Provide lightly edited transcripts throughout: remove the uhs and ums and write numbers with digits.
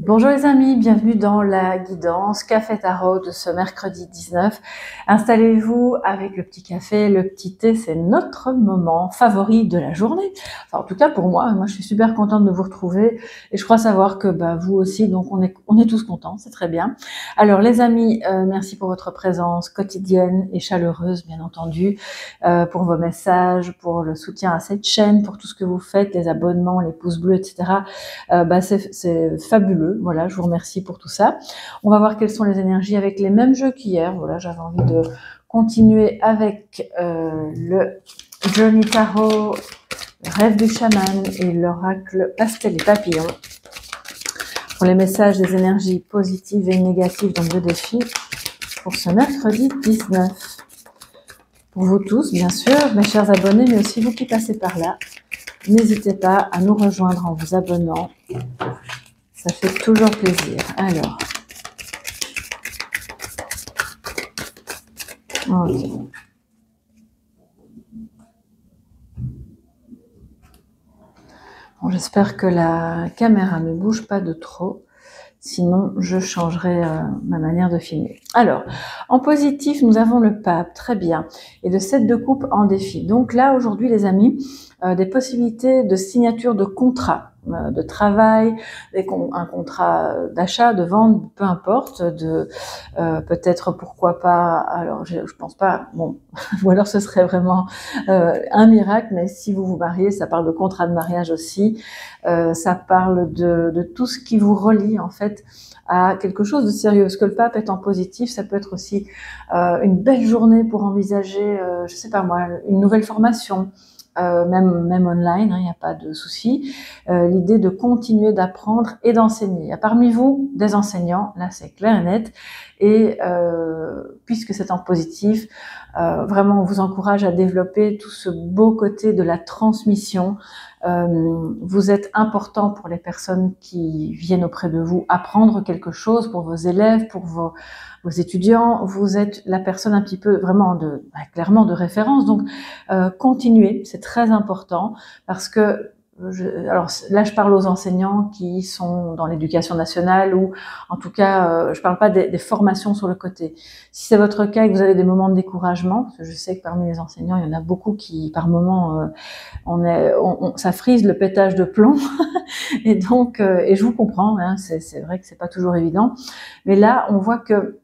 Bonjour les amis, bienvenue dans la guidance Café Tarot de ce mercredi 19. Installez-vous avec le petit café, le petit thé, c'est notre moment favori de la journée. Enfin, en tout cas pour moi je suis super contente de vous retrouver et je crois savoir que vous aussi, donc on est tous contents, c'est très bien. Alors les amis, merci pour votre présence quotidienne et chaleureuse bien entendu, pour vos messages, pour le soutien à cette chaîne, pour tout ce que vous faites, les abonnements, les pouces bleus, etc. C'est fabuleux. Voilà, je vous remercie pour tout ça. On va voir quelles sont les énergies avec les mêmes jeux qu'hier. Voilà, j'avais envie de continuer avec le Journey Tarot, Rêve du chaman et l'oracle Pastel et Papillon. Pour les messages des énergies positives et négatives dans le défi pour ce mercredi 19. Pour vous tous, bien sûr, mes chers abonnés, mais aussi vous qui passez par là, n'hésitez pas à nous rejoindre en vous abonnant. Ça fait toujours plaisir. Alors. Ok. Bon, j'espère que la caméra ne bouge pas de trop. Sinon, je changerai ma manière de filmer. Alors, en positif, nous avons le pape, très bien. Et le 7 de coupe en défi. Donc là, aujourd'hui, les amis, des possibilités de signature de contrat, de travail, un contrat d'achat, de vente, peu importe, peut-être pourquoi pas, alors je pense pas, bon, ou alors ce serait vraiment un miracle, mais si vous vous mariez, ça parle de contrat de mariage aussi, ça parle de tout ce qui vous relie en fait à quelque chose de sérieux. Parce que le pape étant positif, ça peut être aussi une belle journée pour envisager, je sais pas moi, une nouvelle formation, même online, il n'y a pas de souci. L'idée de continuer d'apprendre et d'enseigner. Il y a parmi vous des enseignants, là c'est clair et net, et puisque c'est en positif, vraiment on vous encourage à développer tout ce beau côté de la transmission. Vous êtes important pour les personnes qui viennent auprès de vous apprendre quelque chose, pour vos élèves, pour vos étudiants. Vous êtes la personne un petit peu vraiment clairement de référence. Donc continuez, c'est très important parce que alors là, je parle aux enseignants qui sont dans l'éducation nationale ou en tout cas, je parle pas des formations sur le côté. Si c'est votre cas et que vous avez des moments de découragement, parce que je sais que parmi les enseignants, il y en a beaucoup qui, par moments, ça frise le pétage de plomb. Et donc, et je vous comprends, hein, c'est vrai que c'est pas toujours évident. Mais là, on voit que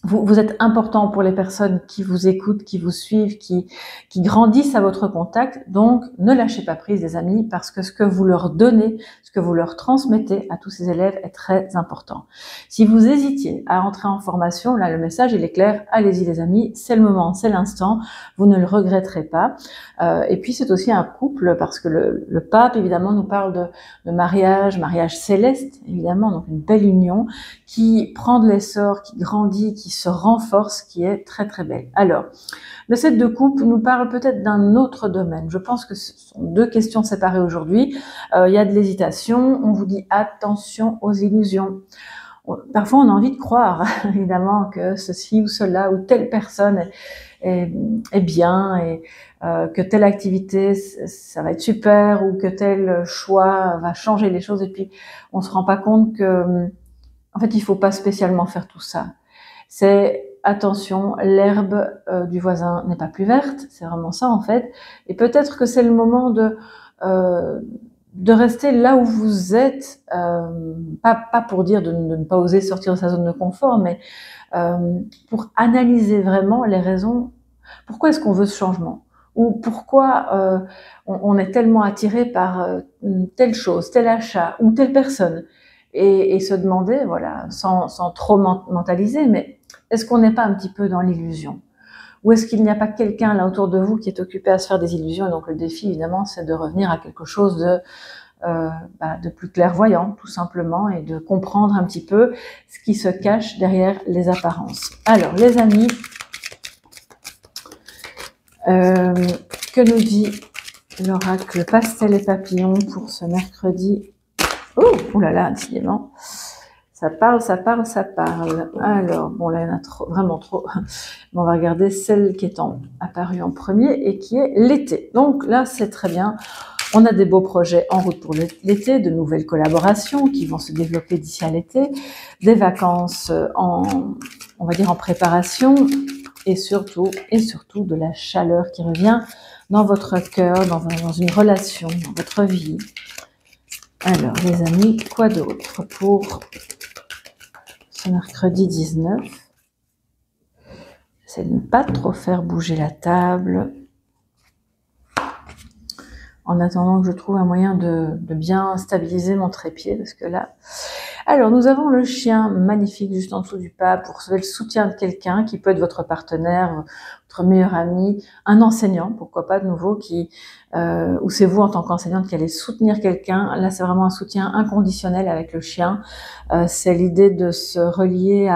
vous êtes important pour les personnes qui vous écoutent, qui vous suivent, qui grandissent à votre contact. Donc, ne lâchez pas prise, les amis, parce que ce que vous leur donnez, ce que vous leur transmettez à tous ces élèves est très important. Si vous hésitiez à entrer en formation, là, le message, il est clair. Allez-y, les amis. C'est le moment, c'est l'instant. Vous ne le regretterez pas. Et puis, c'est aussi un couple, parce que le pape, évidemment, nous parle de mariage céleste, évidemment, donc une belle union qui prend de l'essor, qui grandit, qui se renforce, qui est très très belle. Alors, le 7 de coupe nous parle peut-être d'un autre domaine. Je pense que ce sont deux questions séparées aujourd'hui. Il y a de l'hésitation, on vous dit attention aux illusions. Parfois, on a envie de croire, évidemment, que ceci ou cela, ou telle personne est bien, et que telle activité, ça va être super, ou que tel choix va changer les choses, et puis on se rend pas compte que en fait, il faut pas spécialement faire tout ça. C'est attention, l'herbe du voisin n'est pas plus verte, c'est vraiment ça en fait. Et peut-être que c'est le moment de rester là où vous êtes, pas pour dire de ne pas oser sortir de sa zone de confort, mais pour analyser vraiment les raisons. Pourquoi est-ce qu'on veut ce changement? Ou pourquoi on est tellement attiré par telle chose, tel achat ou telle personne? Et se demander, voilà, sans trop mentaliser, mais est-ce qu'on n'est pas un petit peu dans l'illusion? Ou est-ce qu'il n'y a pas quelqu'un là autour de vous qui est occupé à se faire des illusions? Et donc le défi, évidemment, c'est de revenir à quelque chose de plus clairvoyant, tout simplement, et de comprendre un petit peu ce qui se cache derrière les apparences. Alors, les amis, que nous dit l'oracle Pastel et Papillon pour ce mercredi? Oh là là, décidément. Ça parle. Alors, bon, là, il y en a trop, vraiment trop. On va regarder celle qui est apparue en premier et qui est l'été. Donc là, c'est très bien. On a des beaux projets en route pour l'été, de nouvelles collaborations qui vont se développer d'ici à l'été, des vacances on va dire en préparation, et surtout de la chaleur qui revient dans votre cœur, dans une relation, dans votre vie. Alors, les amis, quoi d'autre pour ce mercredi 19? J'essaie de ne pas trop faire bouger la table, en attendant que je trouve un moyen de bien stabiliser mon trépied, parce que là... Alors, nous avons le chien magnifique juste en dessous du pape pour le soutien de quelqu'un qui peut être votre partenaire, votre meilleur ami, un enseignant, pourquoi pas de nouveau, ou c'est vous en tant qu'enseignante qui allez soutenir quelqu'un. Là, c'est vraiment un soutien inconditionnel avec le chien. C'est l'idée de se relier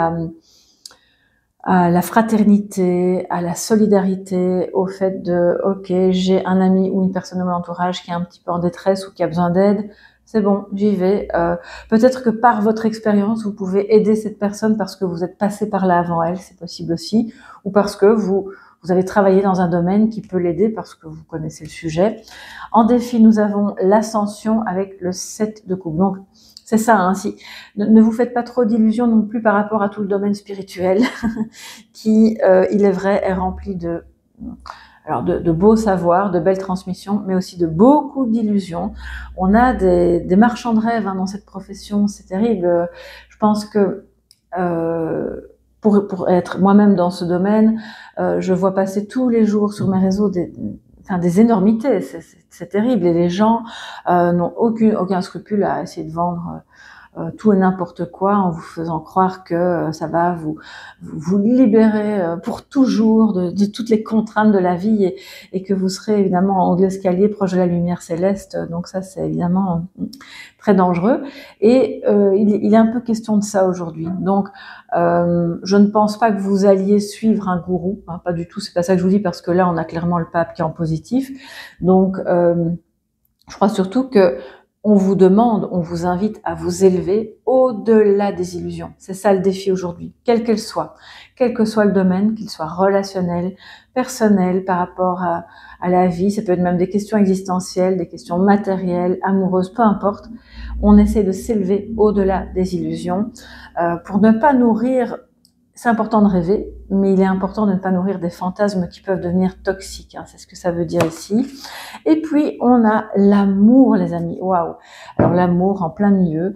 à la fraternité, à la solidarité, au fait de « ok, j'ai un ami ou une personne de mon entourage qui est un petit peu en détresse ou qui a besoin d'aide, c'est bon, j'y vais. » Peut-être que par votre expérience, vous pouvez aider cette personne parce que vous êtes passé par là avant elle, c'est possible aussi, ou parce que vous avez travaillé dans un domaine qui peut l'aider parce que vous connaissez le sujet. En défi, nous avons l'ascension avec le 7 de coupe. Donc, c'est ça, hein, ne vous faites pas trop d'illusions non plus par rapport à tout le domaine spirituel qui, il est vrai, est rempli de beaux savoirs, de belles transmissions, mais aussi de beaucoup d'illusions. On a des marchands de rêves dans cette profession, c'est terrible. Je pense que pour être moi-même dans ce domaine, je vois passer tous les jours sur mes réseaux des énormités, c'est terrible, et les gens n'ont aucun scrupule à essayer de vendre tout et n'importe quoi en vous faisant croire que ça va vous libérer pour toujours de toutes les contraintes de la vie et que vous serez évidemment en haut de l'escalier proche de la lumière céleste. Donc ça, c'est évidemment très dangereux. Et il est un peu question de ça aujourd'hui. Donc, je ne pense pas que vous alliez suivre un gourou, hein, pas du tout. C'est pas ça que je vous dis parce que là, on a clairement le pape qui est en positif. Donc, je crois surtout que on vous invite à vous élever au-delà des illusions. C'est ça le défi aujourd'hui, quel que soit le domaine, qu'il soit relationnel, personnel, par rapport à la vie. Ça peut être même des questions existentielles, des questions matérielles, amoureuses, peu importe. On essaie de s'élever au-delà des illusions pour ne pas nourrir. C'est important de rêver, mais il est important de ne pas nourrir des fantasmes qui peuvent devenir toxiques. Hein, c'est ce que ça veut dire ici. Et puis, on a l'amour, les amis. Waouh! Alors, l'amour en plein milieu,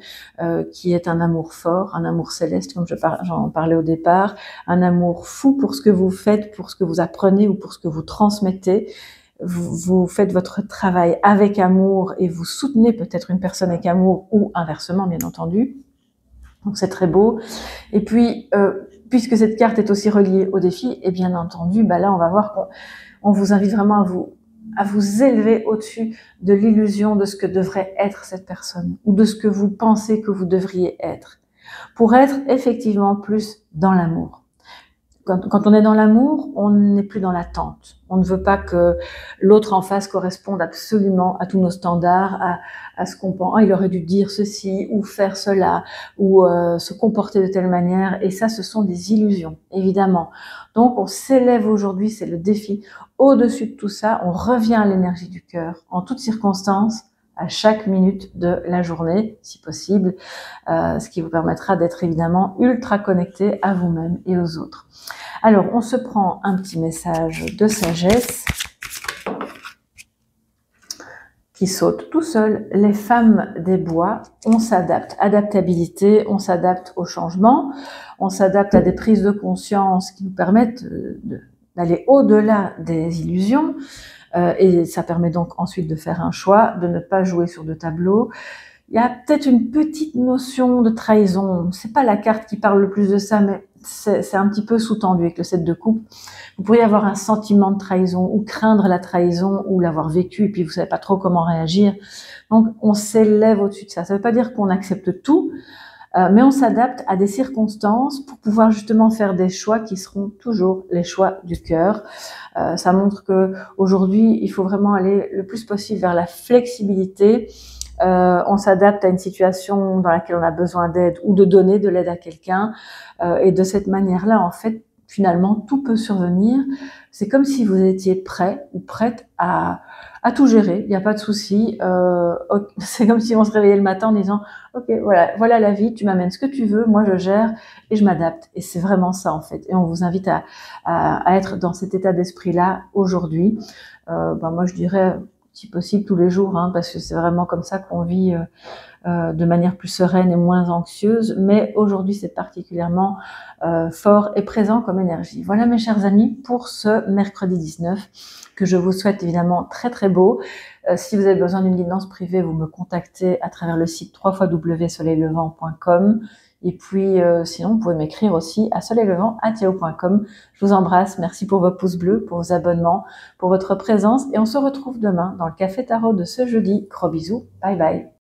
qui est un amour fort, un amour céleste, comme j'en parlais au départ, un amour fou pour ce que vous faites, pour ce que vous apprenez ou pour ce que vous transmettez. Vous faites votre travail avec amour et vous soutenez peut-être une personne avec amour ou inversement, bien entendu. Donc, c'est très beau. Et puis, puisque cette carte est aussi reliée au défi, et bien entendu, là, on va voir qu'on vous invite vraiment à vous élever au-dessus de l'illusion de ce que devrait être cette personne ou de ce que vous pensez que vous devriez être, pour être effectivement plus dans l'amour. Quand on est dans l'amour, on n'est plus dans l'attente. On ne veut pas que l'autre en face corresponde absolument à tous nos standards, à ce qu'on pense. Il aurait dû dire ceci ou faire cela ou se comporter de telle manière. Et ça, ce sont des illusions, évidemment. Donc, on s'élève aujourd'hui, c'est le défi. Au-dessus de tout ça, on revient à l'énergie du cœur en toutes circonstances, à chaque minute de la journée, si possible, ce qui vous permettra d'être évidemment ultra connecté à vous-même et aux autres. Alors, on se prend un petit message de sagesse qui saute tout seul. Les femmes des bois, on s'adapte. Adaptabilité, on s'adapte au changement, on s'adapte à des prises de conscience qui nous permettent d'aller au-delà des illusions. Et ça permet donc ensuite de faire un choix, de ne pas jouer sur deux tableaux. Il y a peut-être une petite notion de trahison. C'est pas la carte qui parle le plus de ça, mais c'est un petit peu sous-tendu avec le 7 de coupe. Vous pourriez avoir un sentiment de trahison ou craindre la trahison ou l'avoir vécu et puis vous savez pas trop comment réagir. Donc on s'élève au-dessus de ça. Ça veut pas dire qu'on accepte tout, mais on s'adapte à des circonstances pour pouvoir justement faire des choix qui seront toujours les choix du cœur. Ça montre que aujourd'hui, il faut vraiment aller le plus possible vers la flexibilité. On s'adapte à une situation dans laquelle on a besoin d'aide ou de donner de l'aide à quelqu'un. Et de cette manière-là, en fait, finalement, tout peut survenir. C'est comme si vous étiez prêt ou prête à tout gérer. Il n'y a pas de souci. C'est comme si on se réveillait le matin en disant « Ok, voilà la vie, tu m'amènes ce que tu veux, moi je gère et je m'adapte. » Et c'est vraiment ça en fait. Et on vous invite à être dans cet état d'esprit-là aujourd'hui. Moi je dirais, si possible, tous les jours, hein, parce que c'est vraiment comme ça qu'on vit de manière plus sereine et moins anxieuse, mais aujourd'hui c'est particulièrement fort et présent comme énergie. Voilà mes chers amis pour ce mercredi 19, que je vous souhaite évidemment très très beau. Si vous avez besoin d'une guidance privée, vous me contactez à travers le site www.soleillevent.com. Et puis sinon vous pouvez m'écrire aussi à soleillevent@yahoo.com. Je vous embrasse, merci pour vos pouces bleus, pour vos abonnements, pour votre présence, et on se retrouve demain dans le Café Tarot de ce jeudi. Gros bisous, bye bye.